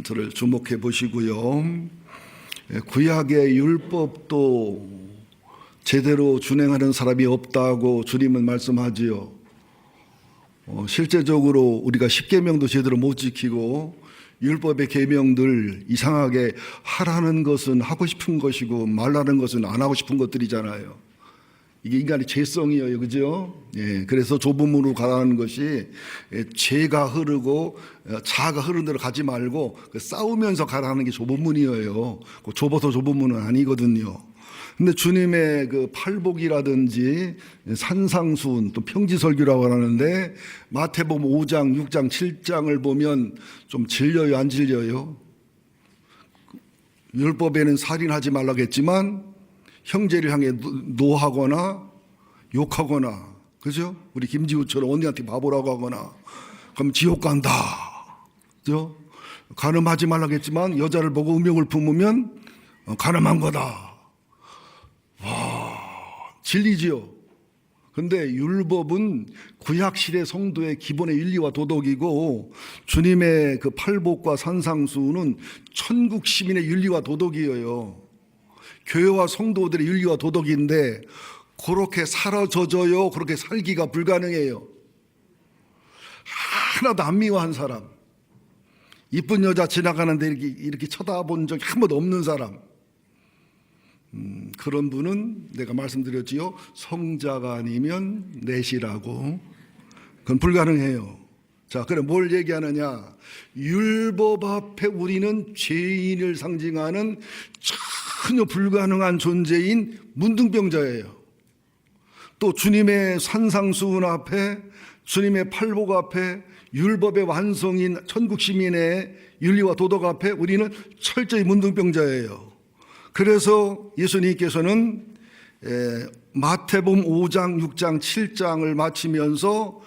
저를 주목해 보시고요. 구약의 율법도 제대로 준행하는 사람이 없다고 주님은 말씀하지요. 실제적으로 우리가 십계명도 제대로 못 지키고 율법의 계명들 이상하게 하라는 것은 하고 싶은 것이고 말라는 것은 안 하고 싶은 것들이잖아요. 이게 인간의 죄성이에요, 그죠? 그래서 좁은 문으로 가라는 것이 죄가 흐르고 자아가 흐르는 대로 가지 말고 싸우면서 가라는 게 좁은 문이에요. 좁아서 좁은 문은 아니거든요. 근데 주님의 그 팔복이라든지 산상수훈 또 평지설교라고 하는데 마태복음 5장, 6장, 7장을 보면 좀 질려요, 안 질려요? 율법에는 살인하지 말라고 했지만 형제를 향해 노하거나 욕하거나, 그죠? 우리 김지우처럼 언니한테 바보라고 하거나 그럼 지옥 간다, 그죠? 간음하지 말라고 했지만 여자를 보고 음욕을 품으면 간음한 거다. 와, 진리지요. 근데 율법은 구약시대 성도의 기본의 윤리와 도덕이고 주님의 그 팔복과 산상수훈은 천국 시민의 윤리와 도덕이에요. 교회와 성도들의 윤리와 도덕인데 그렇게 살아져져요. 그렇게 살기가 불가능해요. 하나도 안 미워한 사람, 이쁜 여자 지나가는데 이렇게 쳐다본 적이 한 번도 없는 사람, 그런 분은 내가 말씀드렸지요, 성자가 아니면 내시라고. 그건 불가능해요. 자, 그럼 뭘 얘기하느냐? 율법 앞에 우리는 죄인을 상징하는 전혀 불가능한 존재인 문둥병자예요. 또 주님의 산상수훈 앞에, 주님의 팔복 앞에, 율법의 완성인 천국 시민의 윤리와 도덕 앞에 우리는 철저히 문둥병자예요. 그래서 예수님께서는 마태복음 5장, 6장, 7장을 마치면서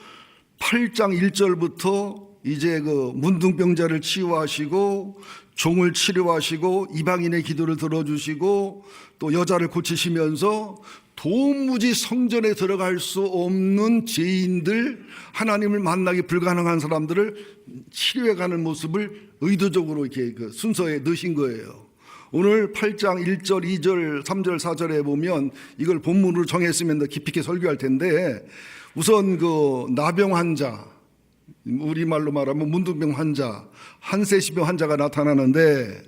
8장 1절부터 이제 그 문둥병자를 치유하시고 종을 치료하시고 이방인의 기도를 들어주시고 또 여자를 고치시면서 도무지 성전에 들어갈 수 없는 죄인들, 하나님을 만나기 불가능한 사람들을 치료해가는 모습을 의도적으로 이렇게 그 순서에 넣으신 거예요. 오늘 8장 1절, 2절, 3절, 4절에 보면 이걸 본문으로 정했으면 더 깊이 있게 설교할 텐데, 우선 그 나병 환자, 우리말로 말하면 문둥병 환자, 한세시병 환자가 나타나는데,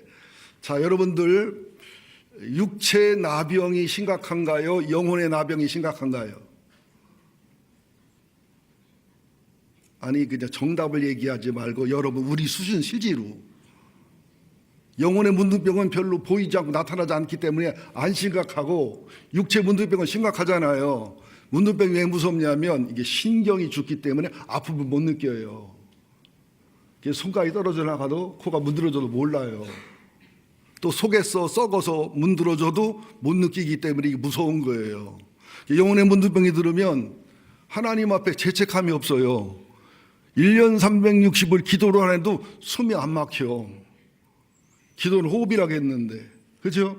자, 여러분들 육체 나병이 심각한가요? 영혼의 나병이 심각한가요? 아니, 그냥 정답을 얘기하지 말고 여러분 우리 수준 실제로 영혼의 문둥병은 별로 보이지 않고 나타나지 않기 때문에 안 심각하고, 육체 문둥병은 심각하잖아요. 문둥병이 왜 무섭냐면 이게 신경이 죽기 때문에 아픔을 못 느껴요. 손가락이 떨어져 나가도 코가 문드러져도 몰라요. 또 속에서 썩어서 문드러져도 못 느끼기 때문에 이게 무서운 거예요. 영혼의 문둥병이 들으면 하나님 앞에 죄책감이 없어요. 1년 360을 기도를 안 해도 숨이 안 막혀. 기도는 호흡이라고 했는데, 그죠?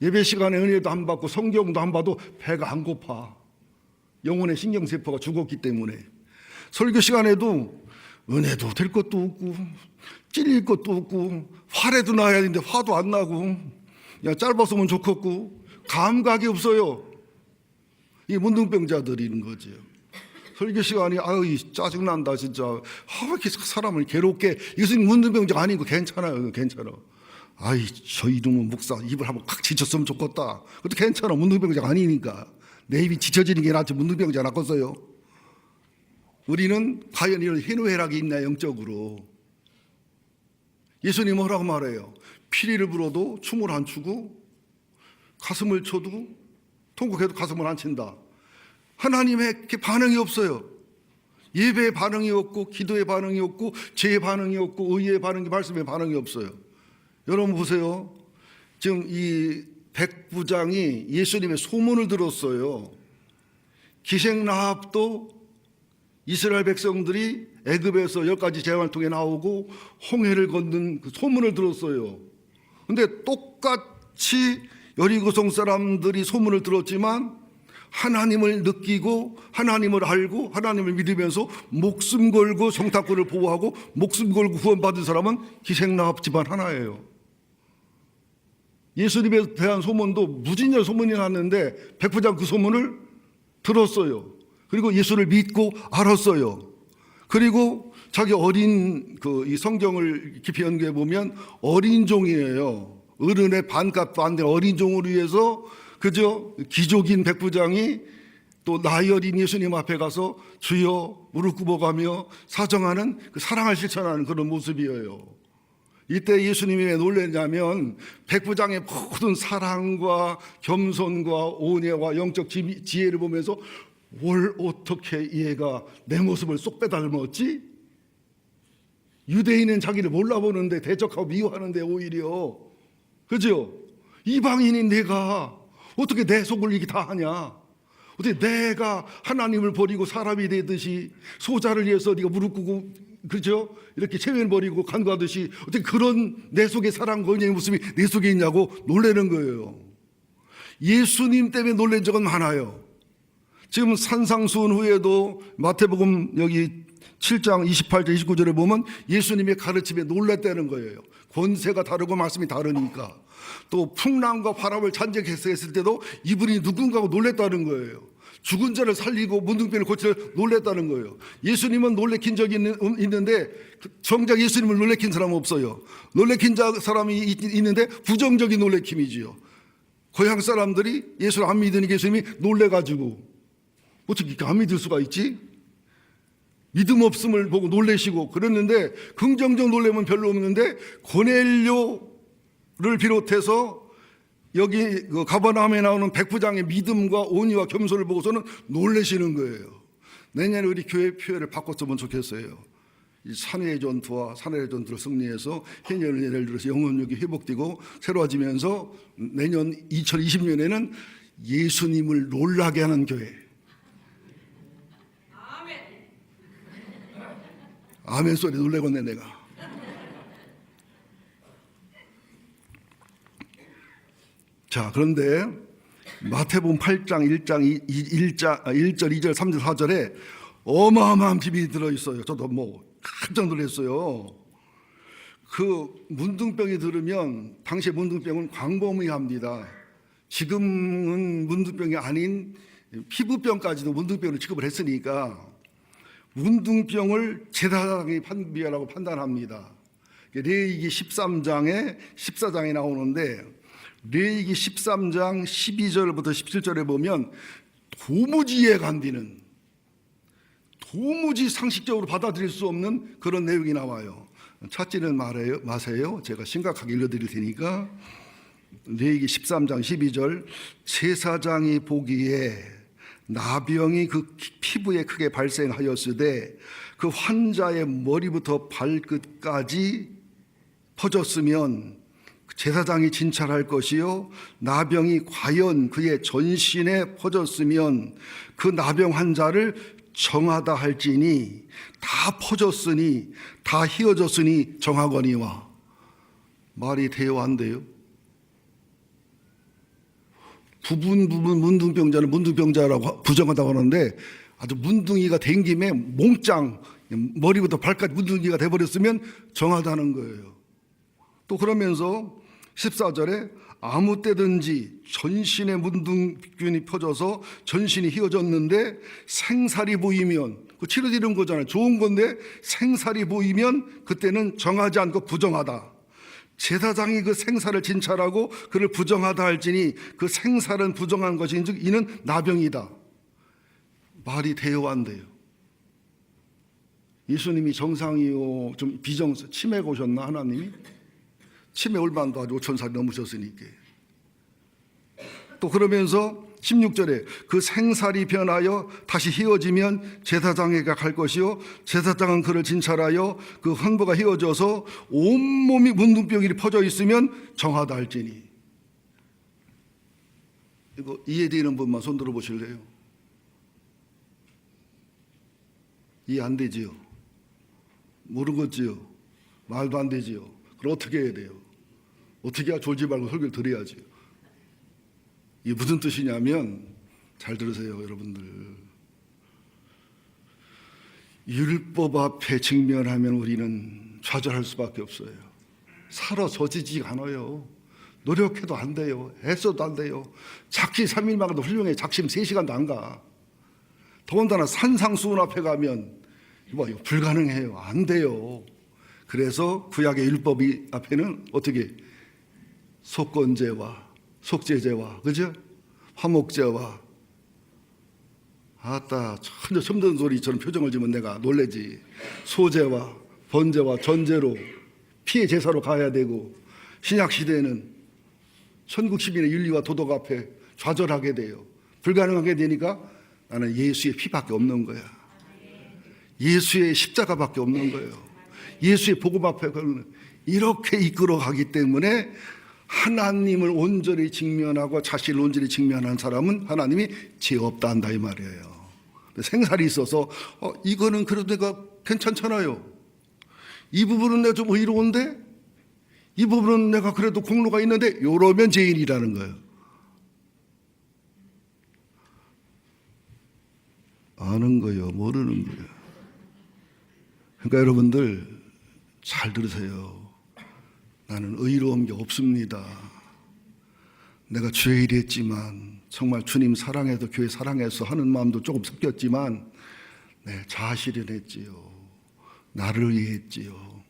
예배 시간에 은혜도 안 받고 성경도 안 봐도 배가 안 고파. 영혼의 신경세포가 죽었기 때문에. 설교 시간에도 은혜도 될 것도 없고 찔릴 것도 없고 화라도 나야 되는데 화도 안 나고 그냥 짧았으면 좋겠고 감각이 없어요. 이 문둥병자들인 거죠. 설교 시간이 아유 짜증난다 진짜. 왜 이렇게 사람을 괴롭게. 이것은 문둥병자가 아니고 괜찮아요. 괜찮아. 아이 저 이놈은 목사 입을 한번 칵 지쳤으면 좋겠다. 그것도 괜찮아. 문둥병자가 아니니까. 내 입이 지쳐지는 게 낫지 문둥병자 낫겠어요. 우리는 과연 이런 희노애락이 있나 영적으로. 예수님 뭐라고 말해요? 피리를 불어도 춤을 안 추고 가슴을 쳐도 통곡해도 가슴을 안 친다. 하나님의 반응이 없어요. 예배의 반응이 없고 기도의 반응이 없고 죄의 반응이 없고 의의 반응이, 말씀의 반응이 없어요. 여러분 보세요. 지금 이 백부장이 예수님의 소문을 들었어요. 기생라합도 이스라엘 백성들이 애굽에서 10가지 재앙을 통해 나오고 홍해를 건넌 그 소문을 들었어요. 근데 똑같이 여리고성 사람들이 소문을 들었지만 하나님을 느끼고 하나님을 알고 하나님을 믿으면서 목숨 걸고 정탐꾼을 보호하고 목숨 걸고 구원받은 사람은 기생나합 집안 하나예요. 예수님에 대한 소문도 무진절 소문이 났는데 백부장 그 소문을 들었어요. 그리고 예수를 믿고 알았어요. 그리고 자기 어린 이 성경을 깊이 연구해 보면 어린 종이에요. 어른의 반값도 안 된 어린 종을 위해서 그저 기족인 백부장이 또 나이 어린 예수님 앞에 가서 주여 무릎 꿇어가며 사정하는 그 사랑을 실천하는 그런 모습이에요. 이때 예수님이 왜 놀랐냐면 백부장의 모든 사랑과 겸손과 온유와 영적 지혜를 보면서 뭘 어떻게 얘가 내 모습을 쏙 빼닮았지? 유대인은 자기를 몰라보는데 대적하고 미워하는데 오히려 그죠? 이방인인 내가 어떻게 내 속을 이게 다 하냐? 어떻게 내가 하나님을 버리고 사람이 되듯이 소자를 위해서 네가 무릎 꿇고 그죠? 이렇게 체면을 버리고 간구하듯이 어떻게 그런 내 속에 사랑과 은혜의 모습이 내 속에 있냐고 놀라는 거예요. 예수님 때문에 놀란 적은 많아요. 지금 산상수훈 후에도 마태복음 여기 7장 28절 29절에 보면 예수님의 가르침에 놀랐다는 거예요. 권세가 다르고 말씀이 다르니까. 또 풍랑과 바람을 잔뜩했을 때도 이분이 누군가고 놀랬다는 거예요. 죽은 자를 살리고 문둥병을 고쳐 놀랬다는 거예요. 예수님은 놀래킨 적이 있는데 정작 예수님을 놀래킨 사람은 없어요. 놀래킨 사람이 있는데 부정적인 놀래킴이지요. 고향 사람들이 예수를 안 믿으니 예수님이 놀래가지고 어떻게 이렇게 안 믿을 수가 있지? 믿음 없음을 보고 놀래시고 그랬는데 긍정적 놀래면 별로 없는데 고넬료를 비롯해서 여기 그 가버나움에 나오는 백부장의 믿음과 온유와 겸손을 보고서는 놀라시는 거예요. 내년에 우리 교회 표현을 바꿨으면 좋겠어요. 이 산해의 전투와 산해의 전투를 승리해서 해년을 예를 들어서 영혼력이 회복되고 새로워지면서 내년 2020년에는 예수님을 놀라게 하는 교회. 아멘 소리 놀래겠네 내가. 자, 그런데 마태복음 8장 1절 2절 3절 4절에 어마어마한 비밀이 들어있어요. 저도 깜짝 놀랐어요. 그 문둥병이 들으면 당시에 문둥병은 광범위합니다. 지금은 문둥병이 아닌 피부병까지도 문둥병으로 취급을 했으니까 문둥병을 제사장이 판비하라고 판단합니다. 레위기 13장에 14장에 나오는데 레위기 13장 12절부터 17절에 보면 도무지 이해가 안 되는 도무지 상식적으로 받아들일 수 없는 그런 내용이 나와요. 찾지는 마세요. 제가 심각하게 읽어드릴 테니까. 레위기 13장 12절 제사장이 보기에 나병이 그 피부에 크게 발생하였으되 그 환자의 머리부터 발끝까지 퍼졌으면 제사장이 진찰할 것이요 나병이 과연 그의 전신에 퍼졌으면 그 나병 환자를 정하다 할지니 다 퍼졌으니 다 휘어졌으니 정하거니와. 말이 돼요 안 돼요? 부분 문둥병자는 문둥병자라고 부정하다고 하는데 아주 문둥이가 된 김에 몽짱 머리부터 발까지 문둥이가 돼버렸으면 정하다는 거예요. 또 그러면서 14절에 아무 때든지 전신에 문둥균이 퍼져서 전신이 휘어졌는데 생살이 보이면 그 치료되는 거잖아요. 좋은 건데 생살이 보이면 그때는 정하지 않고 부정하다. 제사장이 그 생사를 진찰하고 그를 부정하다 할지니 그 생사는 부정한 것인즉 이는 나병이다. 말이 돼요 안 돼요? 예수님이 정상이요 좀 치매가 오셨나 하나님이? 치매 올만도 아주 5,000살이 넘으셨으니까. 또 그러면서 16절에 그 생살이 변하여 다시 휘어지면 제사장에게 갈 것이요 제사장은 그를 진찰하여 그 환부가 휘어져서 온몸이 문둥병이 퍼져 있으면 정하다 할지니. 이거 이해되는 분만 손 들어 보실래요? 이해 안 되지요? 모르겠지요? 말도 안 되지요? 그럼 어떻게 해야 돼요? 어떻게 해야 졸지 말고 설교를 드려야지요? 이게 무슨 뜻이냐면 잘 들으세요, 여러분들. 율법 앞에 직면하면 우리는 좌절할 수밖에 없어요. 사라져지지가 않아요. 노력해도 안 돼요. 애써도 안 돼요. 작심 3일만 가도 훌륭해. 작심 3시간도 안 가. 더군다나 산상수훈 앞에 가면 이거 불가능해요. 안 돼요. 그래서 구약의 율법 앞에는 어떻게 속건제와 속죄제와 그죠? 화목제와 아따 전혀 처음 듣는 소리처럼 표정을 지으면 내가 놀래지. 소제와 번제와 전제로 피해 제사로 가야 되고, 신약 시대에는 천국 시민의 윤리와 도덕 앞에 좌절하게 돼요. 불가능하게 되니까 나는 예수의 피밖에 없는 거야. 예수의 십자가밖에 없는 거예요. 예수의 복음 앞에 이렇게 이끌어가기 때문에 하나님을 온전히 직면하고 자신을 온전히 직면한 사람은 하나님이 죄 없다 한다 이 말이에요. 생살이 있어서 이거는 그래도 내가 괜찮잖아요. 이 부분은 내가 좀 의로운데 이 부분은 내가 그래도 공로가 있는데 이러면 죄인이라는 거예요. 아는 거예요, 모르는 거예요. 그러니까 여러분들 잘 들으세요. 나는 의로운 게 없습니다. 내가 죄일이 했지만 정말 주님 사랑해서 교회 사랑해서 하는 마음도 조금 섞였지만 자아실현했지요. 나를 위해 했지요.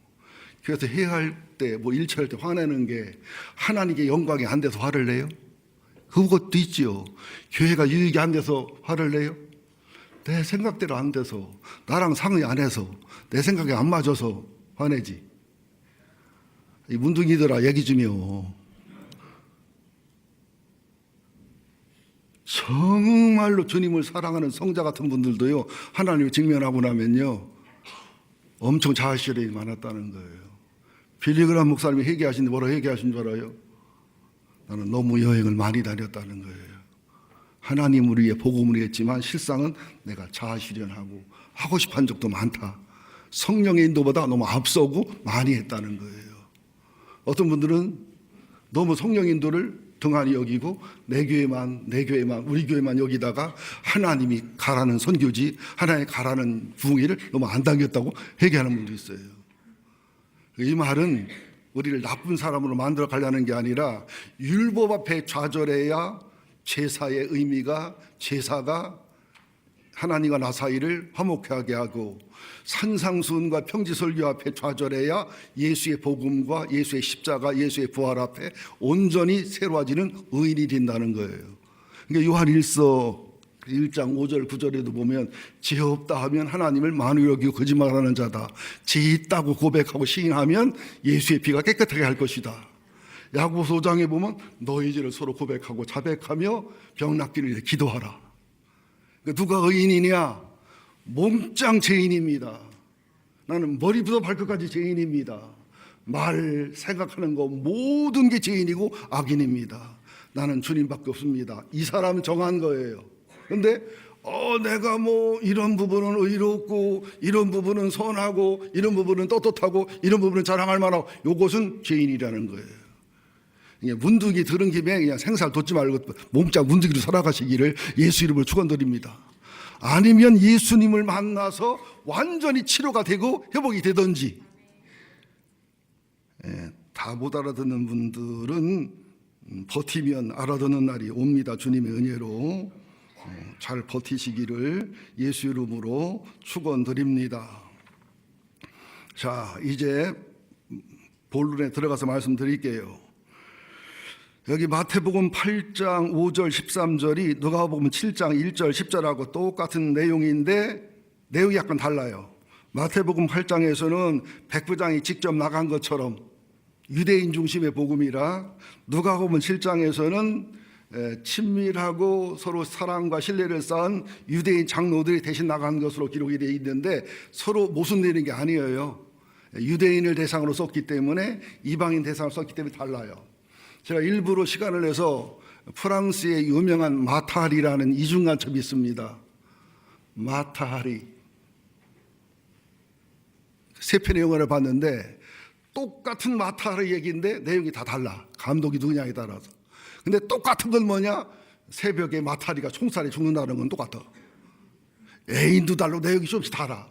그래서 해야 할 때 뭐 일처할 때 화내는 게 하나님께 영광이 안 돼서 화를 내요? 그것도 있지요. 교회가 유익이 안 돼서 화를 내요? 내 생각대로 안 돼서 나랑 상의 안 해서 내 생각에 안 맞아서 화내지. 이 문둥이들아 얘기 좀요. 정말로 주님을 사랑하는 성자 같은 분들도요, 하나님을 직면하고 나면요 엄청 자아실현이 많았다는 거예요. 빌리그람 목사님이 회개하신데 뭐라 회개하신 줄 알아요? 나는 너무 여행을 많이 다녔다는 거예요. 하나님을 위해 복음을 했지만 실상은 내가 자아실현하고 하고 싶은 적도 많다. 성령의 인도보다 너무 앞서고 많이 했다는 거예요. 어떤 분들은 너무 성령 인도를 등한히 여기고 내 교회만 우리 교회만 여기다가 하나님이 가라는 선교지 하나님이 가라는 부흥회를 너무 안 당겼다고 회개하는 분도 있어요. 이 말은 우리를 나쁜 사람으로 만들어 가려는 게 아니라 율법 앞에 좌절해야 제사의 의미가, 제사가 하나님과 나 사이를 화목하게 하고, 산상수훈과 평지설교 앞에 좌절해야 예수의 복음과 예수의 십자가, 예수의 부활 앞에 온전히 새로워지는 의인이 된다는 거예요. 그러니까 요한 1서 1장 5절 9절에도 보면 죄 없다 하면 하나님을 만유히 여기고 거짓말하는 자다. 죄 있다고 고백하고 시인하면 예수의 피가 깨끗하게 할 것이다. 야고보서 5장에 보면 너희 죄를 서로 고백하고 자백하며 병 낫기를 위해 기도하라. 그러니까 누가 의인이냐? 몽짱 죄인입니다. 나는 머리부터 발끝까지 죄인입니다. 말, 생각하는 거 모든 게 죄인이고 악인입니다. 나는 주님밖에 없습니다. 이 사람 정한 거예요. 그런데 내가 뭐 이런 부분은 의롭고 이런 부분은 선하고 이런 부분은 떳떳하고 이런 부분은 자랑할 만하고 요것은 죄인이라는 거예요. 그냥 문둥이 들은 김에 그냥 생살 돋지 말고 몸짝 문둥이로 살아가시기를 예수 이름으로 축원드립니다. 아니면 예수님을 만나서 완전히 치료가 되고 회복이 되든지. 다 못 알아듣는 분들은 버티면 알아듣는 날이 옵니다. 주님의 은혜로 잘 버티시기를 예수 이름으로 축원드립니다. 자, 이제 본론에 들어가서 말씀드릴게요. 여기 마태복음 8장 5절 13절이 누가복음 7장 1절 10절하고 똑같은 내용인데 내용이 약간 달라요. 마태복음 8장에서는 백부장이 직접 나간 것처럼 유대인 중심의 복음이라, 누가복음 7장에서는 친밀하고 서로 사랑과 신뢰를 쌓은 유대인 장로들이 대신 나간 것으로 기록이 되어 있는데 서로 모순되는 게 아니에요. 유대인을 대상으로 썼기 때문에 이방인 대상으로 썼기 때문에 달라요. 제가 일부러 시간을 내서 프랑스의 유명한 마타리라는 이중간첩이 있습니다. 마타리. 세 편의 영화를 봤는데 똑같은 마타리 얘기인데 내용이 다 달라. 감독이 누구냐에 따라서. 근데 똑같은 건 뭐냐? 새벽에 마타리가 총살에 죽는다는 건 똑같아. 애인도 달로 내역이 좀씩 달아.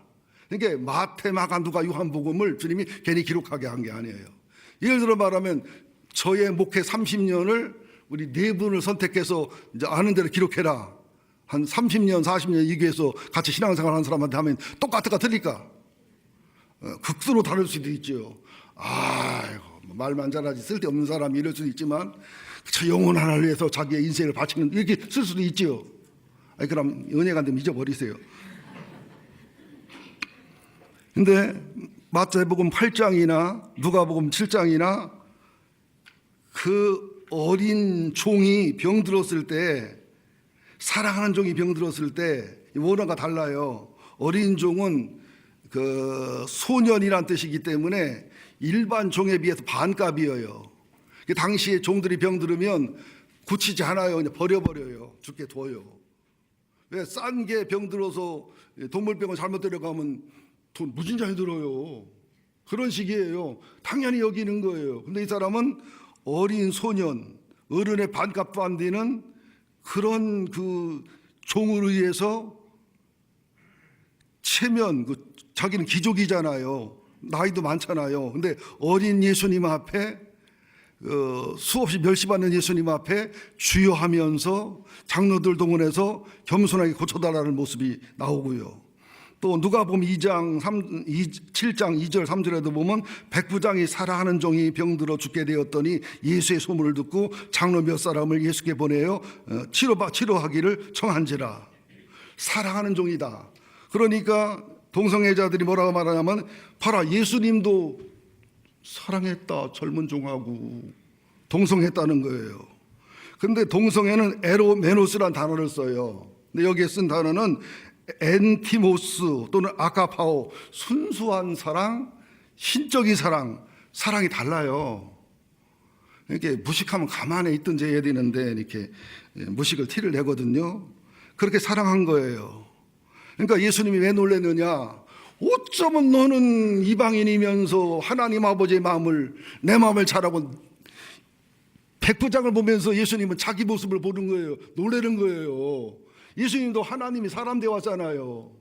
그러니까 마태, 마가, 누가, 요한복음을 주님이 괜히 기록하게 한 게 아니에요. 예를 들어 말하면 저의 목회 30년을 우리 네 분을 선택해서 이제 아는 대로 기록해라. 한 30년, 40년 이 교회에서 같이 신앙생활 하는 사람한테 하면 똑같을까 틀릴까? 극도로 다를 수도 있죠. 아이고, 말만 잘하지 쓸데없는 사람이 이럴 수도 있지만 저 영혼 하나를 위해서 자기의 인생을 바치는 이렇게 쓸 수도 있죠. 아니, 그럼 은혜가 안 되면 잊어버리세요. 근데 마태복음 8장이나 누가복음 7장이나 그 어린 종이 병들었을 때, 사랑하는 종이 병들었을 때 원어가 달라요. 어린 종은 그 소년이란 뜻이기 때문에 일반 종에 비해서 반값이에요. 당시에 종들이 병들으면 고치지 않아요. 그냥 버려버려요. 죽게 둬요. 왜? 싼 게 병들어서 동물병원 잘못 데려가면 돈 무진장이 들어요. 그런 식이에요. 당연히 여기는 거예요. 근데 이 사람은 어린 소년, 어른의 반값도 안 되는 그런 그 종을 의해서 체면, 자기는 귀족이잖아요. 나이도 많잖아요. 근데 어린 예수님 앞에 수없이 멸시받는 예수님 앞에 주여 하면서 장로들 동원해서 겸손하게 고쳐달라는 모습이 나오고요. 또 누가복음 7장 2절 3절에도 보면 백부장이 사랑하는 종이 병들어 죽게 되었더니 예수의 소문을 듣고 장로 몇 사람을 예수께 보내어 치료하기를 청한지라. 사랑하는 종이다. 그러니까 동성애자들이 뭐라고 말하냐면 봐라, 예수님도 사랑했다, 젊은 종하고. 동성했다는 거예요. 그런데 동성애는 에로메노스라는 단어를 써요. 근데 여기에 쓴 단어는 엔티모스 또는 아가파오, 순수한 사랑, 신적인 사랑, 사랑이 달라요. 이렇게 무식하면 가만히 있든지 해야 되는데 이렇게 무식을 티를 내거든요. 그렇게 사랑한 거예요. 그러니까 예수님이 왜 놀랐느냐? 어쩌면 너는 이방인이면서 하나님 아버지의 마음을, 내 마음을 잘 알고. 백부장을 보면서 예수님은 자기 모습을 보는 거예요. 놀라는 거예요. 예수님도 하나님이 사람 되어 왔잖아요.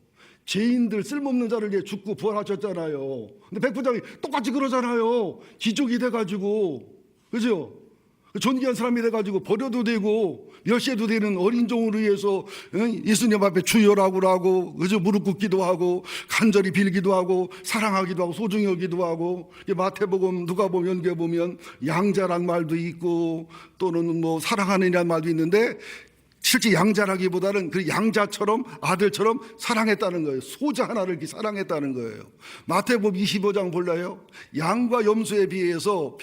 죄인들, 쓸모없는 자를 위해 죽고 부활하셨잖아요. 근데 백부장이 똑같이 그러잖아요. 기족이 돼가지고, 그죠? 존귀한 사람이 돼가지고 버려도 되고 멸시해도 되는 어린 종을 위해서 예수님 앞에 주여라고 하고, 그죠? 무릎 꿇기도 하고 간절히 빌기도 하고 사랑하기도 하고 소중히 여기도 하고. 마태복음, 누가복음 연구해 보면 양자란 말도 있고 또는 뭐 사랑하느냐는 말도 있는데, 실제 양자라기보다는 그 양자처럼 아들처럼 사랑했다는 거예요. 소자 하나를 이렇게 사랑했다는 거예요. 마태복음 25장 볼래요? 양과 염소에 비유해서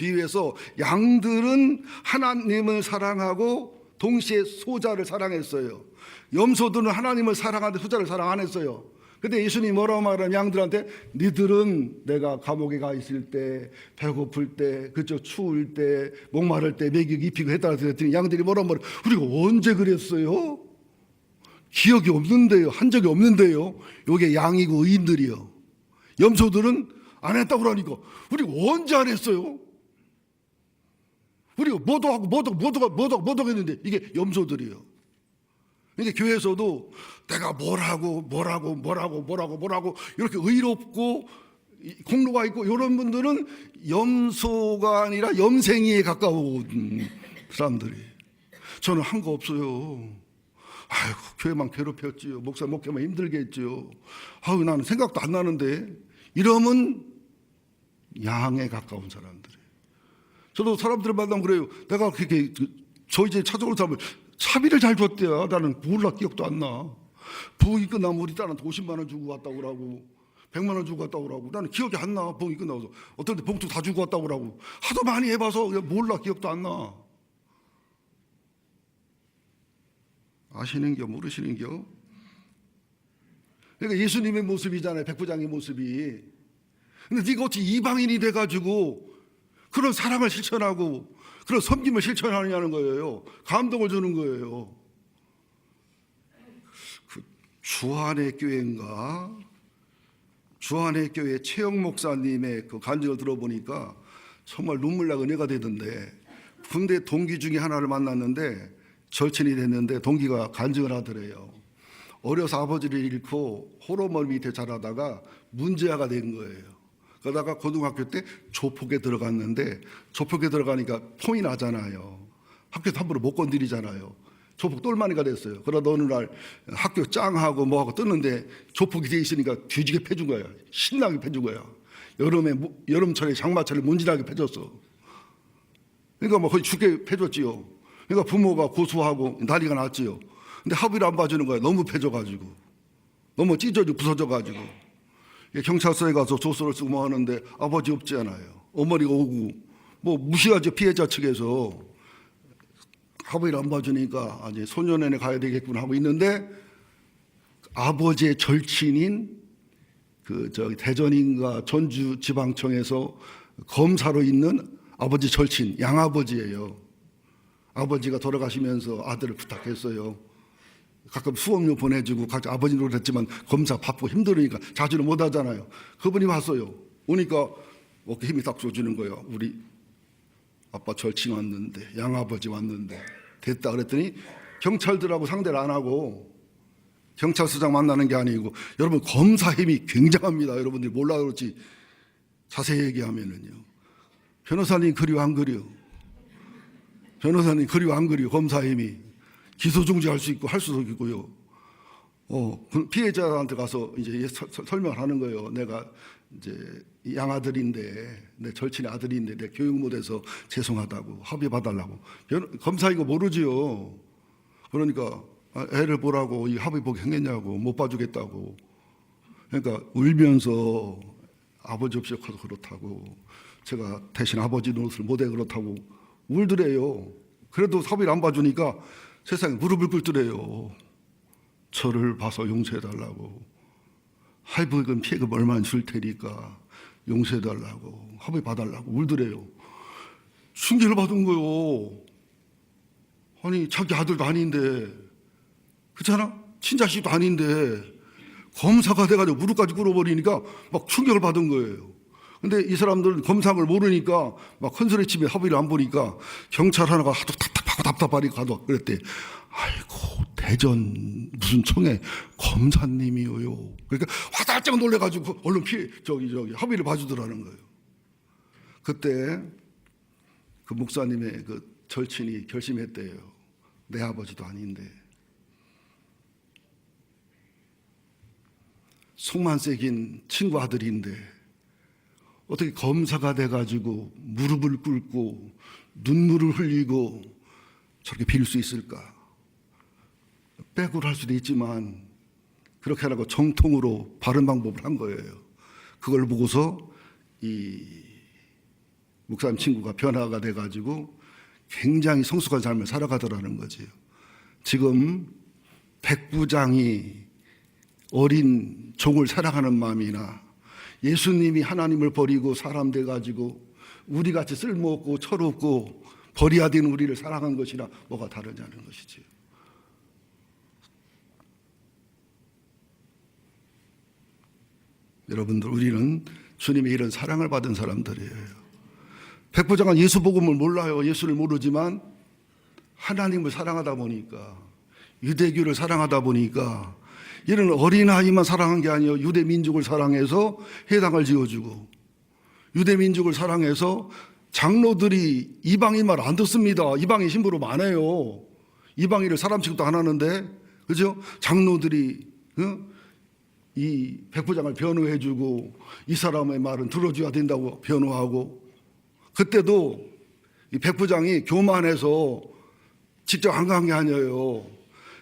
양들은 하나님을 사랑하고 동시에 소자를 사랑했어요. 염소들은 하나님을 사랑하는데 소자를 사랑 안 했어요. 근데 예수님이 뭐라고 말하면 양들한테 니들은 내가 감옥에 가 있을 때, 배고플 때, 그죠? 추울 때, 목마를 때 먹이고 입히고 했다고 했더니 양들이 뭐라고 말해? 우리가 언제 그랬어요? 기억이 없는데요. 한 적이 없는데요. 요게 양이고 의인들이요. 염소들은 안 했다고 그러니까 우리가 언제 안 했어요? 우리가 뭐도 하고 뭐도 했는데 이게 염소들이요. 근데 교회에서도 내가 뭐라고 이렇게 의롭고 공로가 있고 이런 분들은 염소가 아니라 염생이에 가까운 사람들이. 저는 한 거 없어요. 아이고, 교회만 괴롭혔지요. 목회만 힘들게 했지요. 아유, 나는 생각도 안 나는데. 이러면 양에 가까운 사람들이. 저도 사람들을 만나면 그래요. 내가 그렇게 저희 집에 찾아올 사람을 차비를 잘 줬대요. 나는 몰라, 기억도 안 나. 부흥이 끝나면 우리 딸한테 50만 원 주고 왔다고 그러고 100만 원 주고 왔다고 그러고 나는 기억이 안 나. 부흥이 끝나서 어떤 데 봉투 다 주고 왔다고 그러고 하도 많이 해봐서 몰라, 기억도 안 나. 아시는겨 모르시는겨? 그러니까 예수님의 모습이잖아요, 백부장의 모습이. 근데 네가 어찌 이방인이 돼가지고 그런 사랑을 실천하고 그런 섬김을 실천하느냐는 거예요. 감동을 주는 거예요. 그 주한의 교회인가? 주한의 교회 최영 목사님의 그 간증을 들어보니까 정말 눈물 나고 은혜가 되던데, 군대 동기 중에 하나를 만났는데 절친이 됐는데 동기가 간증을 하더래요. 어려서 아버지를 잃고 호러머니 밑에 자라다가 문제아가 된 거예요. 그러다가 고등학교 때 조폭에 들어갔는데 조폭에 들어가니까 폼이 나잖아요. 학교에서 함부로 못 건드리잖아요. 조폭 똘마니가 됐어요. 그러다 어느 날 학교 짱하고 뭐하고 뜨는데 조폭이 돼 있으니까 뒤지게 패준 거야. 신나게 패준 거야. 여름철에 장마철에 문진하게 패줬어. 그러니까 뭐 거의 죽게 패줬지요. 그러니까 부모가 고소하고 난리가 났지요. 근데 합의를 안 봐주는 거야. 너무 패줘가지고. 너무 찢어지고 부서져가지고. 경찰서에 가서 조서를 쓰고 뭐 하는데 아버지 없잖아요. 어머니가 오고 뭐 무시하죠. 피해자 측에서. 합의를 안 봐주니까 이제 소년원에 가야 되겠구나 하고 있는데 아버지의 절친인 대전인가 전주지방청에서 검사로 있는 아버지 절친 양아버지예요. 아버지가 돌아가시면서 아들을 부탁했어요. 가끔 수업료 보내주고 같이 아버지 노릇했지만 검사 바쁘고 힘들으니까 자주는 못 하잖아요. 그분이 왔어요. 오니까 어깨 힘이 딱 줘주는 거예요. 우리 아빠 절친 왔는데 양아버지 왔는데 됐다 그랬더니 경찰들하고 상대를 안 하고 경찰서장 만나는 게 아니고 여러분 검사 힘이 굉장합니다. 여러분들이 몰라 그렇지 자세히 얘기하면은요. 변호사님 그리워 안 그리워? 변호사님 그리워 안 그리워? 검사 힘이 기소 중지할 수 있고 할 수도 있고요. 그 피해자한테 가서 이제 설명하는 거예요. 내가 이제 양아들인데 내 절친의 아들인데 내 교육 못해서 죄송하다고 합의 봐달라고. 검사 이거 모르지요. 그러니까 애를 보라고 이 합의 보기 했겠냐고 못 봐주겠다고. 그러니까 울면서 아버지 없이 커서 그렇다고 제가 대신 아버지 노릇을 못해 그렇다고 울더래요. 그래도 합의를 안 봐주니까 세상에 무릎을 꿇더래요. 저를 봐서 용서해달라고. 할부금 피해금 얼마나 줄 테니까 용서해달라고 합의 봐달라고 울더래요. 징계를 받은 거요. 아니 자기 아들도 아닌데 그렇잖아? 친자식도 아닌데 검사가 돼가지고 무릎까지 꿇어버리니까 막 충격을 받은 거예요. 근데 이 사람들은 검사를 모르니까 막 큰 소리 치며 합의를 안 보니까 경찰 하나가 하도 답답하니까 가도 그랬대. 아이고 대전 무슨 청에 검사님이요. 그러니까 화들짝 놀래가지고 얼른 저기 합의를 봐주더라는 거예요. 그때 그 목사님의 그 절친이 결심했대요. 내 아버지도 아닌데 속만 새긴 친구 아들인데 어떻게 검사가 돼가지고 무릎을 꿇고 눈물을 흘리고 저렇게 빌 수 있을까? 빼고를 할 수도 있지만 그렇게 하라고 정통으로 바른 방법을 한 거예요. 그걸 보고서 이 목사님 친구가 변화가 돼가지고 굉장히 성숙한 삶을 살아가더라는 거지요. 지금 백부장이 어린 종을 사랑하는 마음이나 예수님이 하나님을 버리고 사람 돼가지고 우리같이 쓸모없고 철없고 버려야 되는 우리를 사랑한 것이나 뭐가 다르냐는 것이지요. 여러분들 우리는 주님의 이런 사랑을 받은 사람들이에요. 백부장은 예수 복음을 몰라요. 예수를 모르지만 하나님을 사랑하다 보니까 유대교를 사랑하다 보니까 이런 어린아이만 사랑한 게 아니에요. 유대 민족을 사랑해서 회당을 지어주고 유대 민족을 사랑해서 장로들이 이방인 말 안 듣습니다. 이방인 신부로 많아요. 이방인을 사람 취급도 안 하는데 그죠? 장로들이 이 백부장을 변호해주고 이 사람의 말은 들어줘야 된다고 변호하고 그때도 이 백부장이 교만해서 직접 안 간 게 아니에요.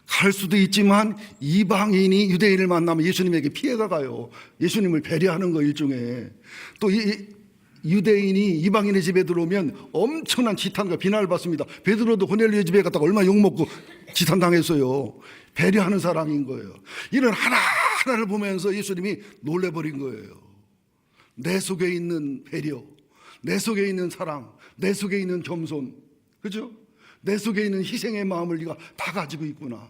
갈 수도 있지만 이방인이 유대인을 만나면 예수님에게 피해가 가요. 예수님을 배려하는 거 일종의. 또 이 유대인이 이방인의 집에 들어오면 엄청난 지탄과 비난을 받습니다. 베드로도 고넬료의 집에 갔다가 얼마나 욕먹고 지탄당했어요. 배려하는 사람인 거예요. 이런 하나하나를 보면서 예수님이 놀래버린 거예요. 내 속에 있는 배려, 내 속에 있는 사랑, 내 속에 있는 겸손, 그죠? 내 속에 있는 희생의 마음을 네가 다 가지고 있구나.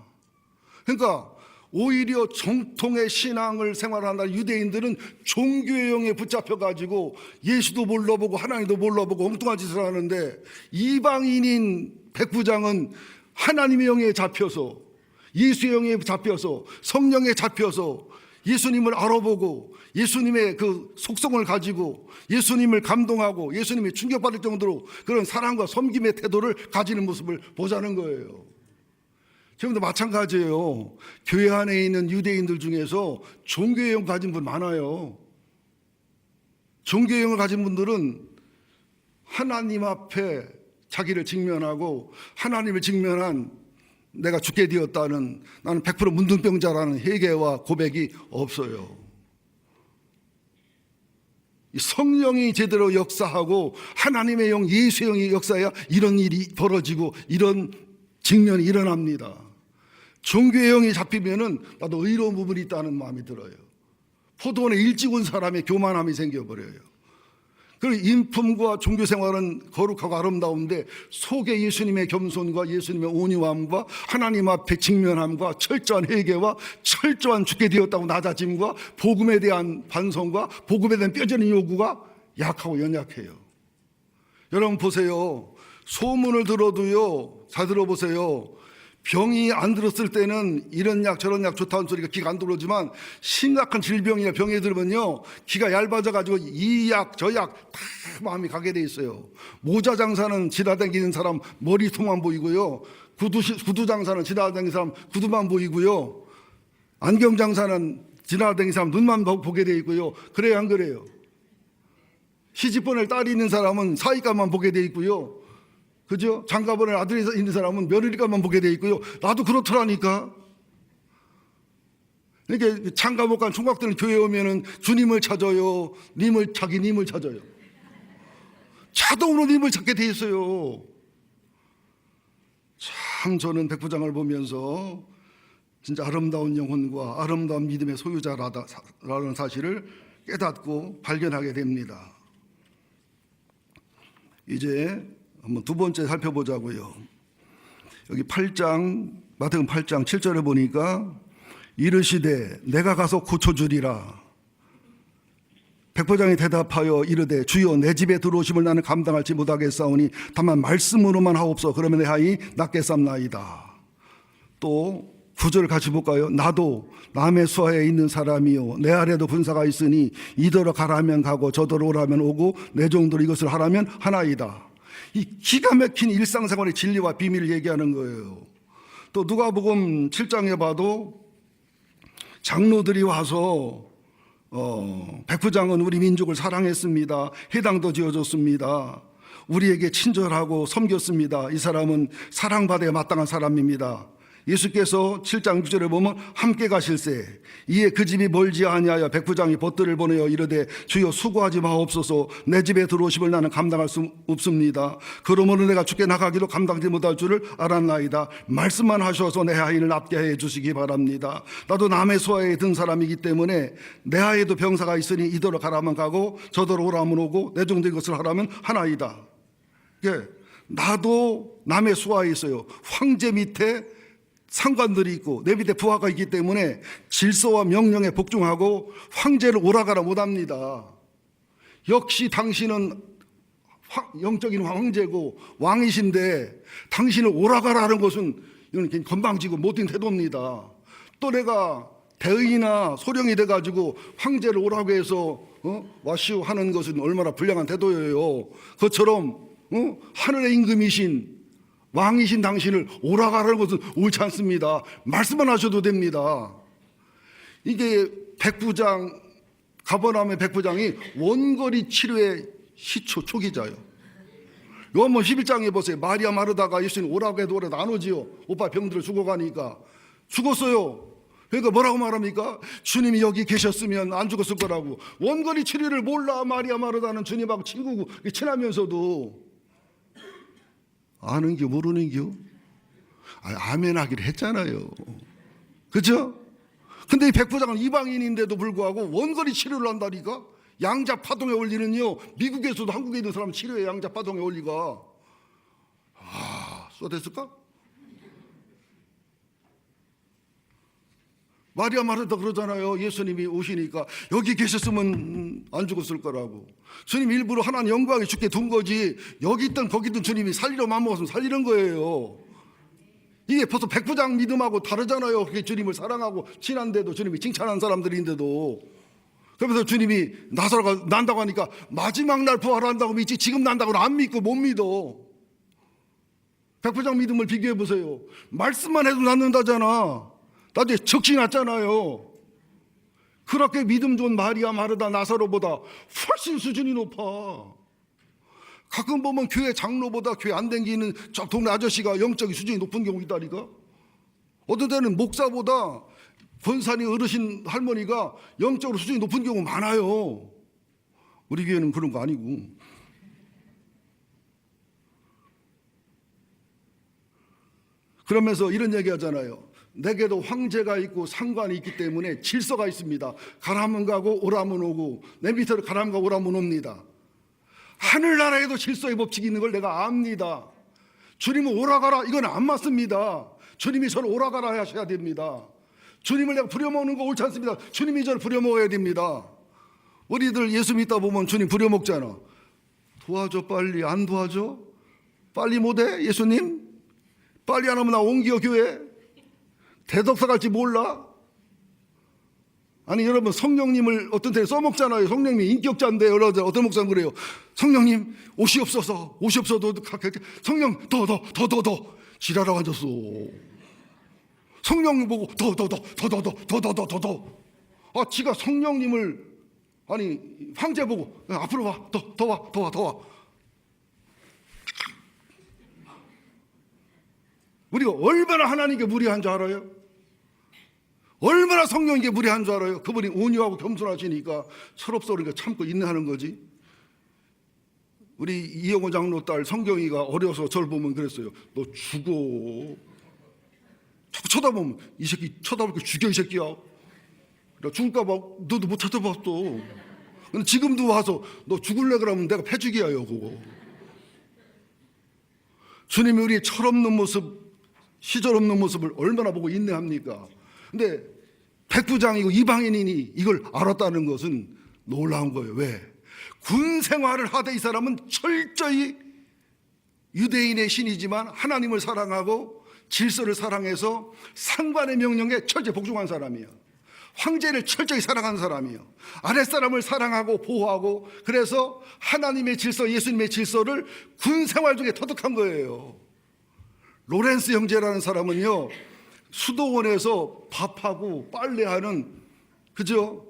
그러니까 오히려 정통의 신앙을 생활하는 유대인들은 종교의 영에 붙잡혀가지고 예수도 몰라보고 하나님도 몰라보고 엉뚱한 짓을 하는데 이방인인 백부장은 하나님의 영에 잡혀서, 예수의 영에 잡혀서, 성령에 잡혀서 예수님을 알아보고 예수님의 그 속성을 가지고 예수님을 감동하고 예수님이 충격받을 정도로 그런 사랑과 섬김의 태도를 가지는 모습을 보자는 거예요. 지금도 마찬가지예요. 교회 안에 있는 유대인들 중에서 종교의 영 가진 분 많아요. 종교의 영을 가진 분들은 하나님 앞에 자기를 직면하고 하나님을 직면한 내가 죽게 되었다는, 나는 100% 문둥병자라는 회개와 고백이 없어요. 성령이 제대로 역사하고 하나님의 영, 예수의 영이 역사해야 이런 일이 벌어지고 이런 직면이 일어납니다. 종교의 영이 잡히면은 나도 의로운 부분이 있다는 마음이 들어요. 포도원에 일찍 온 사람의 교만함이 생겨버려요. 그리고 인품과 종교생활은 거룩하고 아름다운데 속에 예수님의 겸손과 예수님의 온유함과 하나님 앞에 직면함과 철저한 회개와 철저한 죽게 되었다고 낮아짐과 복음에 대한 반성과 복음에 대한 뼈저린 요구가 약하고 연약해요. 여러분 보세요. 소문을 들어도요, 잘 들어보세요. 병이 안 들었을 때는 이런 약 저런 약 좋다는 소리가 귀가 안 들어오지만 심각한 질병이나 병에 들으면요 귀가 얇아져가지고 이 약 저 약 다 마음이 가게 돼 있어요. 모자 장사는 지나다니는 사람 머리통만 보이고요, 구두 장사는 지나다니는 사람 구두만 보이고요, 안경 장사는 지나다니는 사람 눈만 보게 돼 있고요. 그래요 안 그래요? 시집 보낼 딸이 있는 사람은 사위감만 보게 돼 있고요, 그죠? 장가보낼 아들이 있는 사람은 며느리감만 보게 돼 있고요. 나도 그렇더라니까. 그러니까 장가 못 간 총각들은 교회에 오면은 주님을 찾아요, 자기 님을 찾아요. 자동으로 님을 찾게 돼 있어요. 참 저는 백부장을 보면서 진짜 아름다운 영혼과 아름다운 믿음의 소유자라는 사실을 깨닫고 발견하게 됩니다. 이제 한번 두 번째 살펴보자고요. 여기 8장, 마태복음 8장 7절에 보니까 이르시되 내가 가서 고쳐주리라. 백부장이 대답하여 이르되 주여 내 집에 들어오심을 나는 감당하지 못하겠사오니 다만 말씀으로만 하옵소. 그러면 내 아이 낫겠삼나이다. 또 9절 같이 볼까요? 나도 남의 수하에 있는 사람이요 내 아래도 군사가 있으니 이더러 가라면 가고 저더러 오라면 오고 내 종들로 이것을 하라면 하나이다. 이 기가 막힌 일상생활의 진리와 비밀을 얘기하는 거예요. 또 누가복음 7장에 봐도 장로들이 와서 백부장은 우리 민족을 사랑했습니다. 회당도 지어줬습니다. 우리에게 친절하고 섬겼습니다. 이 사람은 사랑받아야 마땅한 사람입니다. 예수께서 7장 6절에 보면 함께 가실세 이에 그 집이 멀지 아니하여 백부장이 벗들을 보내어 이르되 주여 수고하지 마옵소서. 내 집에 들어오심을 나는 감당할 수 없습니다. 그러므로 내가 주께 나가기로 감당하지 못할 줄을 알았나이다. 말씀만 하셔서 내 아이를 낫게 해 주시기 바랍니다. 나도 남의 수하에 든 사람이기 때문에 내 아이에도 병사가 있으니 이더러 가라면 가고 저더러 오라면 오고 내 종들이 것을 하라면 하나이다. 예, 나도 남의 수하에 있어요. 황제 밑에 상관들이 있고 내 밑에 부하가 있기 때문에 질서와 명령에 복종하고 황제를 오라가라 못합니다. 역시 당신은 영적인 황제고 왕이신데 당신을 오라가라 하는 것은 이건 건방지고 못된 태도입니다. 또 내가 대의나 소령이 돼가지고 황제를 오라고 해서 와시오 하는 것은 얼마나 불량한 태도예요. 그것처럼 하늘의 임금이신 왕이신 당신을 오라가라는 것은 옳지 않습니다. 말씀만 하셔도 됩니다. 이게 백부장, 가버나움의 백부장이 원거리 치료의 시초 초기자예요. 요한복음 11장에 보세요. 마리아 마르다가 예수님 오라고 해도 오라도 안 오지요. 오빠 병들어 죽어가니까. 죽었어요. 그러니까 뭐라고 말합니까? 주님이 여기 계셨으면 안 죽었을 거라고. 원거리 치료를 몰라. 마리아 마르다는 주님하고 친구고 친하면서도. 아는겨 모르는겨? 아멘 하기로 했잖아요. 그죠? 근데 이 백부장은 이방인인데도 불구하고 원거리 치료를 한다니까? 양자파동의 원리는요, 미국에서도 한국에 있는 사람 치료해. 양자파동의 원리가. 쏘됐을까? 마리아 마르다 그러잖아요. 예수님이 오시니까 여기 계셨으면 안 죽었을 거라고. 주님 일부러 하나님 영광에 죽게 둔 거지. 여기 있든 거기 있든 주님이 살리러 맘먹었으면 살리는 거예요. 이게 벌써 백부장 믿음하고 다르잖아요. 그게 주님을 사랑하고 친한데도, 주님이 칭찬한 사람들인데도. 그러면서 주님이 나사로가 난다고 하니까 마지막 날 부활한다고 믿지 지금 난다고는 안 믿고 못 믿어. 백부장 믿음을 비교해 보세요. 말씀만 해도 낫는다잖아. 나중에 적시 났잖아요. 그렇게 믿음 좋은 마리아, 마르다, 나사로보다 훨씬 수준이 높아. 가끔 보면 교회 장로보다 교회 안 댕기는 저 동네 아저씨가 영적인 수준이 높은 경우 있다니까. 어떤 때는 목사보다 권사님 어르신 할머니가 영적으로 수준이 높은 경우 많아요. 우리 교회는 그런 거 아니고. 그러면서 이런 얘기 하잖아요. 내게도 황제가 있고 상관이 있기 때문에 질서가 있습니다. 가라면 가고 오라면 오고 내 밑으로 가라면 가고 오라면 옵니다. 하늘나라에도 질서의 법칙이 있는 걸 내가 압니다. 주님은 오라가라 이건 안 맞습니다. 주님이 저를 오라가라 하셔야 됩니다. 주님을 내가 부려먹는 거 옳지 않습니다. 주님이 저를 부려먹어야 됩니다. 우리들 예수 믿다 보면 주님 부려먹잖아. 도와줘 빨리. 안 도와줘? 빨리 못해 예수님? 빨리 안 하면 나 옮겨 교회? 대덕사 갈지 몰라? 아니 여러분 성령님을 어떤 때 써먹잖아요. 성령님이 인격자인데 어떤 목사는 그래요. 성령님 옷이 없어서 성령 더 지랄하고 앉았어. 성령 보고 더 아 지가 성령님을 아니 황제 보고 앞으로 와 더 와 우리가 얼마나 하나님께 무리한 줄 알아요? 얼마나 성령에게 무리한 줄 알아요? 그분이 온유하고 겸손하시니까 철없어니까 참고 인내하는 거지. 우리 이영호 장로 딸 성경이가 어려서 저를 보면 그랬어요. 너 죽어. 자꾸 쳐다보면 이 새끼 쳐다볼 거 죽여 이 새끼야. 나 죽을까 봐 너도 못 찾아봤어. 근데 지금도 와서 너 죽을래 그러면 내가 패죽이야요 그거. 주님이 우리의 철없는 모습, 시절 없는 모습을 얼마나 보고 인내합니까? 근데 백부장이고 이방인이니 이걸 알았다는 것은 놀라운 거예요. 왜? 군 생활을 하되 이 사람은 철저히 유대인의 신이지만 하나님을 사랑하고 질서를 사랑해서 상관의 명령에 철저히 복종한 사람이에요. 황제를 철저히 사랑하는 사람이에요. 아랫사람을 사랑하고 보호하고 그래서 하나님의 질서, 예수님의 질서를 군 생활 중에 터득한 거예요. 로렌스 형제라는 사람은요, 수도원에서 밥하고 빨래하는, 그죠?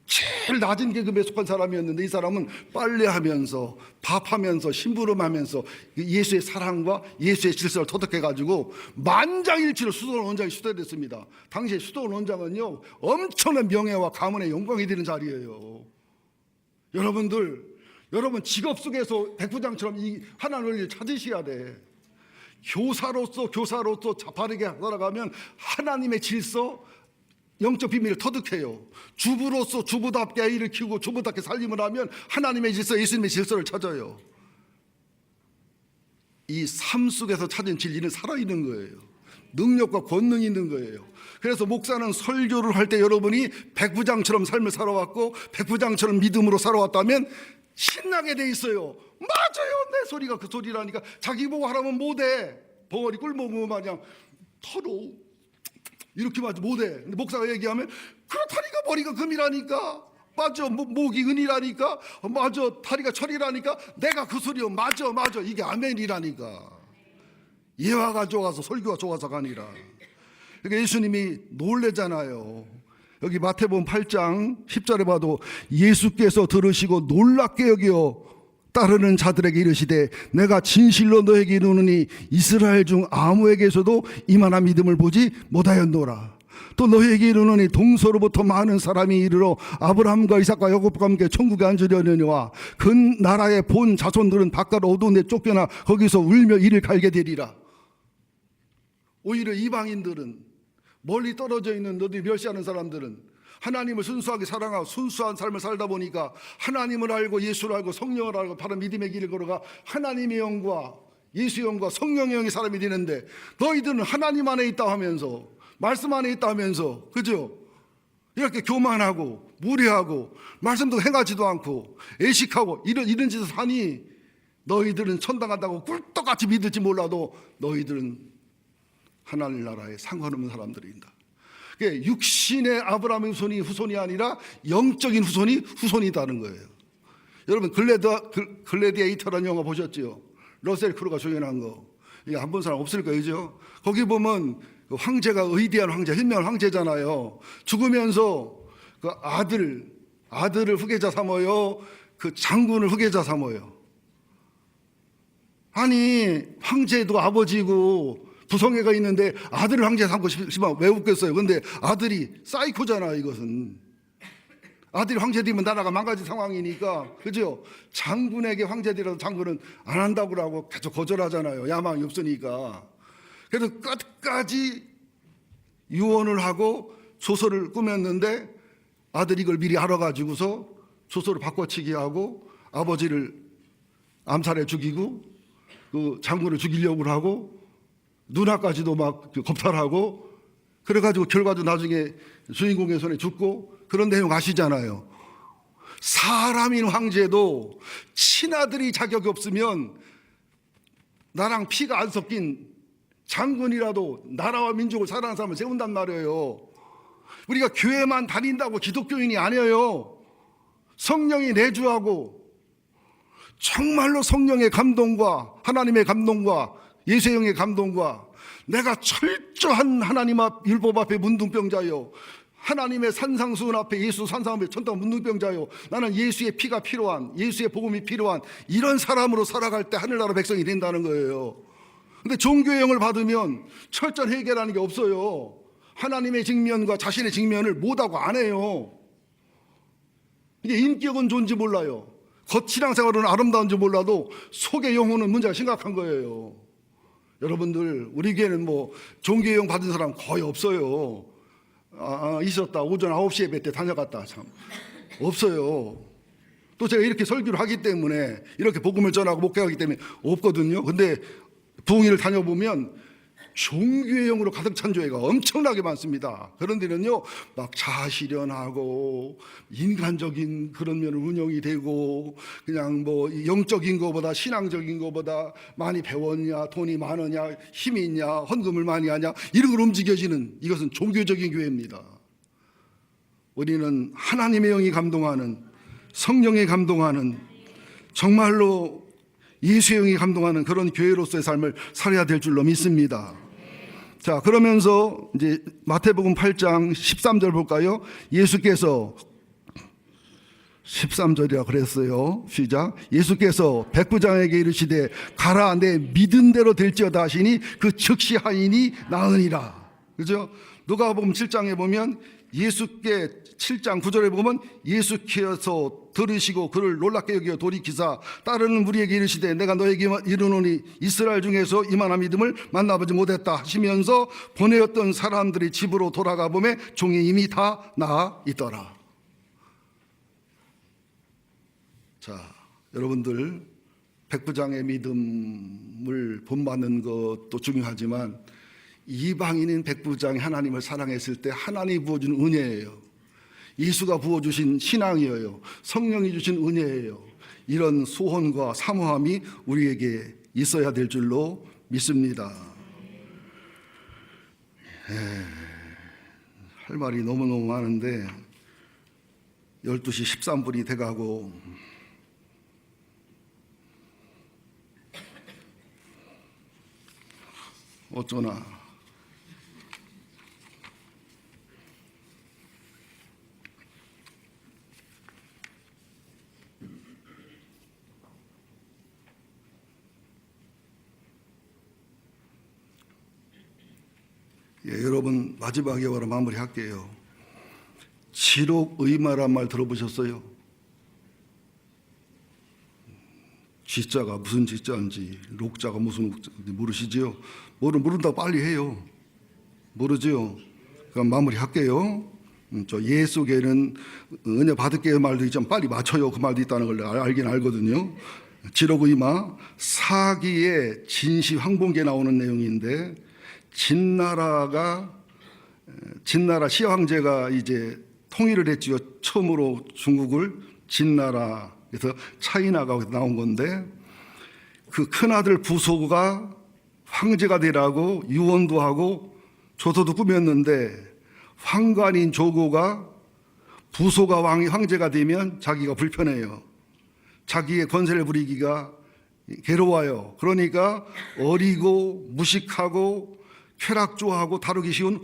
제일 낮은 계급에 속한 사람이었는데 이 사람은 빨래하면서 밥하면서 심부름하면서 예수의 사랑과 예수의 질서를 터득해가지고 만장일치로 수도원 원장이 수도됐습니다. 당시에 수도원 원장은요 엄청난 명예와 가문의 영광이 되는 자리예요. 여러분 직업 속에서 백부장처럼 이 하나님을 찾으셔야 돼. 교사로서 바르게 살아가면 하나님의 질서, 영적 비밀을 터득해요. 주부로서 주부답게 아이를 키우고 주부답게 살림을 하면 하나님의 질서, 예수님의 질서를 찾아요. 이 삶 속에서 찾은 진리는 살아있는 거예요. 능력과 권능이 있는 거예요. 그래서 목사는 설교를 할 때 여러분이 백부장처럼 삶을 살아왔고 백부장처럼 믿음으로 살아왔다면 신나게 돼 있어요. 맞아요. 내 소리가 그 소리라니까. 자기 보고 하라면 못해. 벙어리 꿀먹으면 마냥 털어 이렇게 맞아 못해. 근데 목사가 얘기하면 그렇다니까 머리가 금이라니까. 맞아. 목이 은이라니까. 맞아. 다리가 철이라니까. 내가 그 소리요. 맞아. 이게 아멘이라니까. 예화가 좋아서 설교가 좋아서가 아니라. 그러니까 예수님이 놀래잖아요. 여기 마태복음 8장 10절에 봐도 예수께서 들으시고 놀랍게 여겨 따르는 자들에게 이르시되 내가 진실로 너에게 이르노니 이스라엘 중 아무에게서도 이만한 믿음을 보지 못하였노라. 또 너에게 이르노니 동서로부터 많은 사람이 이르러 아브라함과 이삭과 야곱과 함께 천국에 앉으려느니와 그 나라의 본 자손들은 바깥 어두운 데 쫓겨나 거기서 울며 이를 갈게 되리라. 오히려 이방인들은 멀리 떨어져 있는 너희 멸시하는 사람들은 하나님을 순수하게 사랑하고 순수한 삶을 살다 보니까 하나님을 알고 예수를 알고 성령을 알고 바로 믿음의 길을 걸어가 하나님의 영과 예수의 영과 성령의 영의 사람이 되는데 너희들은 하나님 안에 있다 하면서 말씀 안에 있다 하면서 그죠? 이렇게 교만하고 무례하고 말씀도 행하지도 않고 애식하고 이런 짓을 하니 너희들은 천당한다고 꿀떡같이 믿을지 몰라도 너희들은 하나님 나라에 상관없는 사람들입니다. 육신의 아브라함의 후손이 아니라 영적인 후손이다는 거예요. 여러분 글래디에이터라는 영화 보셨죠? 러셀 크로우가 조연한 거. 이게 안 본 사람 없을 거예요, 그죠? 거기 보면 그 황제가 위대한 황제, 현명한 황제잖아요. 죽으면서 그 아들을 후계자 삼어요. 그 장군을 후계자 삼어요. 아니 황제도 아버지고 부성애가 있는데 아들을 황제 삼고 싶으면 왜 웃겠어요? 근데 아들이 사이코잖아요. 이것은 아들이 황제 되면 나라가 망가질 상황이니까, 그죠? 장군에게 황제 되라도 장군은 안 한다고 하고 계속 거절하잖아요. 야망이 없으니까. 그래서 끝까지 유언을 하고 조서를 꾸몄는데 아들이 이걸 미리 알아가지고서 조서를 바꿔치기 하고 아버지를 암살해 죽이고 그 장군을 죽이려고 하고 누나까지도 막 겁탈하고 그래가지고 결과도 나중에 주인공의 손에 죽고 그런 내용 아시잖아요. 사람인 황제도 친아들이 자격이 없으면 나랑 피가 안 섞인 장군이라도 나라와 민족을 사랑하는 사람을 세운단 말이에요. 우리가 교회만 다닌다고 기독교인이 아니에요. 성령이 내주하고 정말로 성령의 감동과 하나님의 감동과 예수의 영의 감동과 내가 철저한 하나님 앞 율법 앞에 문둥병자요, 하나님의 산상수훈 앞에 예수 산상 앞에 천당 문둥병자요, 나는 예수의 피가 필요한, 예수의 복음이 필요한 이런 사람으로 살아갈 때 하늘나라 백성이 된다는 거예요. 근데 종교의 영을 받으면 철저한 회개라는 게 없어요. 하나님의 직면과 자신의 직면을 못하고 안 해요. 이게 인격은 좋은지 몰라요. 겉신앙생활은 아름다운지 몰라도 속의 영혼은 문제가 심각한 거예요. 여러분들 우리 교회는 뭐 종교의 영 받은 사람 거의 없어요. 있었다. 오전 9시 예배 때 다녀갔다. 참 없어요. 또 제가 이렇게 설교를 하기 때문에, 이렇게 복음을 전하고 목회하기 때문에 없거든요. 근데 부흥회를 다녀보면 종교의 영으로 가득 찬 교회가 엄청나게 많습니다. 그런 데는요 막 자아실현하고 인간적인 그런 면을 운영이 되고, 그냥 뭐 영적인 것보다 신앙적인 것보다 많이 배웠냐, 돈이 많으냐, 힘이 있냐, 헌금을 많이 하냐 이런 걸 움직여지는, 이것은 종교적인 교회입니다. 우리는 하나님의 영이 감동하는, 성령이 감동하는, 정말로 예수의 영이 감동하는 그런 교회로서의 삶을 살아야 될 줄로 믿습니다. 자, 그러면서 이제 마태복음 8장 13절 볼까요? 예수께서 13절이라 그랬어요. 시작. 예수께서 백부장에게 이르시되 가라, 내 믿은 대로 될지어다 하시니 그 즉시 하이니 나으니라. 그죠? 누가복음 7장에 보면 예수께 7장 9절에 보면 예수께서 들으시고 그를 놀랍게 여겨 돌이키사 따르는 무리에게 이르시되 내가 너에게 이르노니 이스라엘 중에서 이만한 믿음을 만나보지 못했다 하시면서 보내었던 사람들이 집으로 돌아가 보매 종이 이미 다 나아 있더라. 자, 여러분들 백부장의 믿음을 본받는 것도 중요하지만 이방인인 백부장이 하나님을 사랑했을 때 하나님이 부어주는 은혜예요. 예수가 부어주신 신앙이에요. 성령이 주신 은혜예요. 이런 소원과 사모함이 우리에게 있어야 될 줄로 믿습니다. 할 말이 너무너무 많은데 12시 13분이 돼가고 어쩌나. 여러분 마지막에 바로 마무리할게요. 지록의마란 말 들어보셨어요? 지자가 무슨 지자인지 록자가 무슨 록자인지 모르시지요? 모른다고 빨리 해요. 모르지요? 그럼 마무리할게요. 저 예수께는 은혜 받을게요 말도 있지만 빨리 맞춰요 그 말도 있다는 걸 알긴 알거든요. 지록의마 사기의 진시 황봉기에 나오는 내용인데, 진나라 시황제가 이제 통일을 했지요. 처음으로 중국을 진나라, 그래서 차이나가 나온 건데 그 큰아들 부소가 황제가 되라고 유언도 하고 조서도 꾸몄는데 황관인 조고가 부소가 황제가 되면 자기가 불편해요. 자기의 권세를 부리기가 괴로워요. 그러니까 어리고 무식하고 쾌락조하고 다루기 쉬운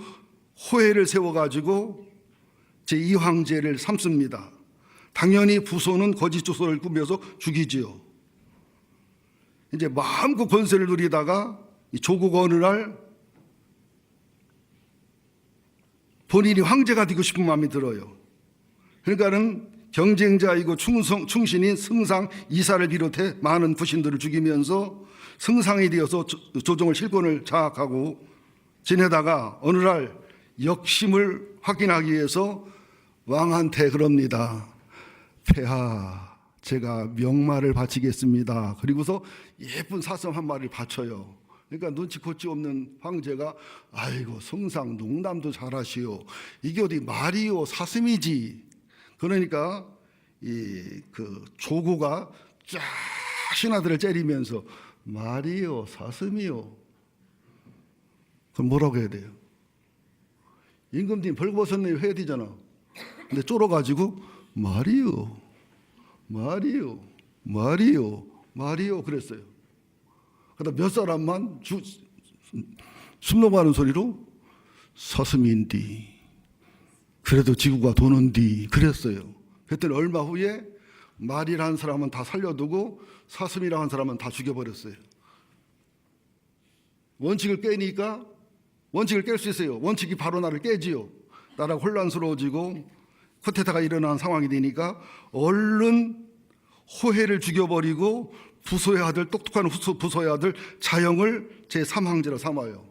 호해를 세워가지고 제2황제를 삼습니다. 당연히 부소는 거짓 조서를 꾸며서 죽이지요. 이제 마음껏 권세를 누리다가 조고가 어느 날 본인이 황제가 되고 싶은 마음이 들어요. 그러니까는 경쟁자이고 충신인 승상 이사를 비롯해 많은 부신들을 죽이면서 승상이 되어서 조정을 실권을 장악하고 지내다가 어느 날 역심을 확인하기 위해서 왕한테 그럽니다. 폐하, 제가 명마를 바치겠습니다. 그리고서 예쁜 사슴 한 마리를 바쳐요. 그러니까 눈치코치 없는 황제가 아이고 승상 농담도 잘하시오. 이게 어디 말이요 사슴이지. 그러니까 그 조고가 쫙 신하들을 째리면서 말이요 사슴이요. 그럼 뭐라고 해야 돼요? 임금님 벌거벗었네 해야 되잖아. 근데 쫄아가지고 말이요 그랬어요. 그러다 몇 사람만 숨 넘어가는 소리로 사슴인디 그래도 지구가 도는디 그랬어요. 그랬더니 얼마 후에 말이라는 사람은 다 살려두고 사슴이라는 사람은 다 죽여버렸어요. 원칙을 깨니까 원칙을 깰 수 있어요. 원칙이 바로 나를 깨지요. 나라가 혼란스러워지고 쿠데타가 일어난 상황이 되니까 얼른 호해를 죽여버리고 부소의 아들, 똑똑한 부소의 아들 자영을 제3황제로 삼아요.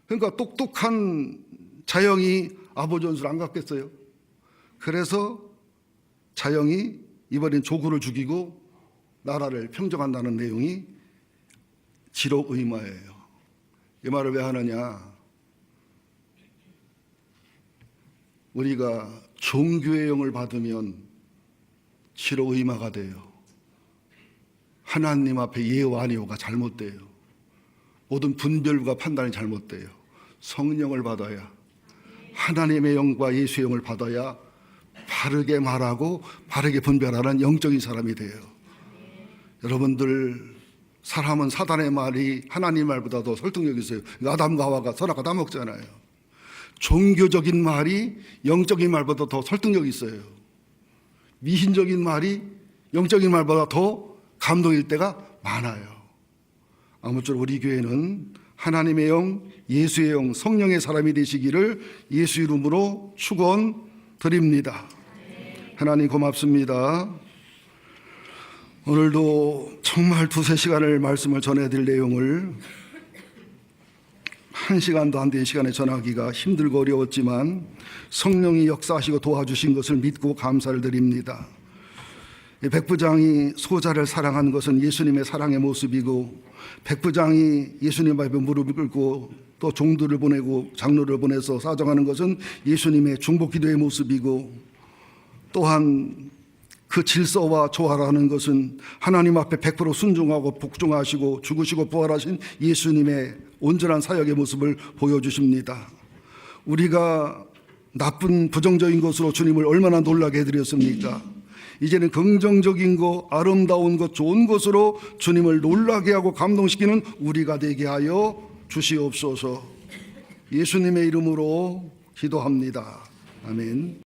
그러니까 똑똑한 자영이 아버지 원수를 안 갚겠어요. 그래서 자영이 이번엔 조구를 죽이고 나라를 평정한다는 내용이 지록의마예요. 이 말을 왜 하느냐? 우리가 종교의 영을 받으면 지록의마가 돼요. 하나님 앞에 예와 아니오가 잘못돼요. 모든 분별과 판단이 잘못돼요. 성령을 받아야, 하나님의 영과 예수의 영을 받아야 바르게 말하고 바르게 분별하는 영적인 사람이 돼요. 여러분들, 사람은 사단의 말이 하나님 말보다 더 설득력이 있어요. 아담과 하와가 선악과 다 먹잖아요. 종교적인 말이 영적인 말보다 더 설득력이 있어요. 미신적인 말이 영적인 말보다 더 감동일 때가 많아요. 아무쪼록 우리 교회는 하나님의 영, 예수의 영, 성령의 사람이 되시기를 예수 이름으로 축원드립니다. 하나님 고맙습니다. 오늘도 정말 2-3시간을 말씀을 전해드릴 내용을 1시간도 안 된 시간에 전하기가 힘들고 어려웠지만 성령이 역사하시고 도와주신 것을 믿고 감사를 드립니다. 백부장이 소자를 사랑한 것은 예수님의 사랑의 모습이고, 백부장이 예수님 앞에 무릎을 꿇고 또 종들을 보내고 장로를 보내서 사정하는 것은 예수님의 중보 기도의 모습이고, 또한 그 질서와 조화라는 것은 하나님 앞에 100% 순종하고 복종하시고 죽으시고 부활하신 예수님의 온전한 사역의 모습을 보여주십니다. 우리가 나쁜 부정적인 것으로 주님을 얼마나 놀라게 해드렸습니까? 이제는 긍정적인 것, 아름다운 것, 좋은 것으로 주님을 놀라게 하고 감동시키는 우리가 되게 하여 주시옵소서. 예수님의 이름으로 기도합니다. 아멘.